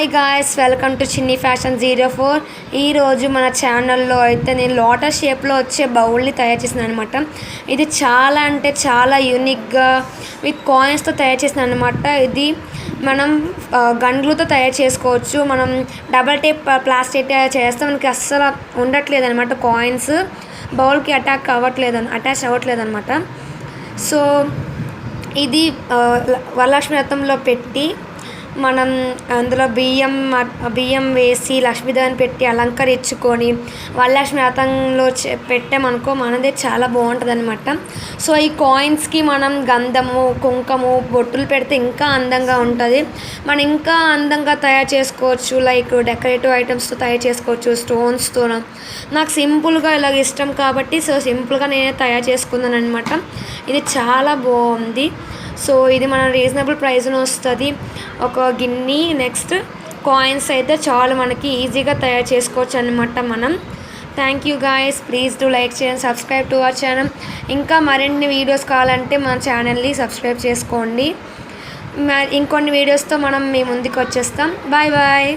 Hi guys, welcome to చిన్ని fashion 04. ఈరోజు మన ఛానల్లో అయితే నేను లోటస్ షేప్లో వచ్చే బౌల్ని తయారు చేసిన అనమాట. ఇది చాలా అంటే చాలా యూనిక్గా విత్ కాయిన్స్తో తయారు చేసిన అనమాట. ఇది మనం గండ్లతో తయారు చేసుకోవచ్చు. మనం డబల్ టేప్ ప్లాస్టిక్ చేస్తే మనకి అస్సలు ఉండట్లేదు అనమాట. కాయిన్స్ బౌల్కి అటాచ్ అవ్వట్లేదు అనమాట. సో ఇది వరలక్ష్మి వ్రతంలో పెట్టి మనం అందులో బియ్యం వేసి లక్ష్మీదేవిని పెట్టి అలంకరించుకొని వరలక్ష్మి వ్రతంలో పెట్టామనుకో మనదే చాలా బాగుంటుంది అనమాట. సో ఈ కాయిన్స్కి మనం గంధము కుంకుమ బొట్టులు పెడితే ఇంకా అందంగా ఉంటుంది. మనం ఇంకా అందంగా తయారు చేసుకోవచ్చు. లైక్ డెకరేటివ్ ఐటమ్స్తో తయారు చేసుకోవచ్చు, స్టోన్స్తో. నాకు సింపుల్గా ఇలాగ ఇష్టం కాబట్టి సో సింపుల్గా నేనే తయారు చేసుకున్నాను అనమాట. ఇది చాలా బాగుంది. సో ఇది మన రీజనబుల్ ప్రైస్లో వస్తుంది. ఒక గిన్నె నెక్స్ట్ కాయిన్స్ అయితే చాలా మనకి ఈజీగా తయారు చేసుకోవచ్చు అనమాట మనం. Thank you guys, please do like చేయండి, సబ్స్క్రైబ్ టు అవర్ ఛానల్. ఇంకా మరిన్ని వీడియోస్ కావాలంటే మన ఛానల్ని సబ్స్క్రైబ్ చేసుకోండి. ఇంకొన్ని వీడియోస్తో మనం మీ ముందుకు వచ్చేస్తాం. Bye bye.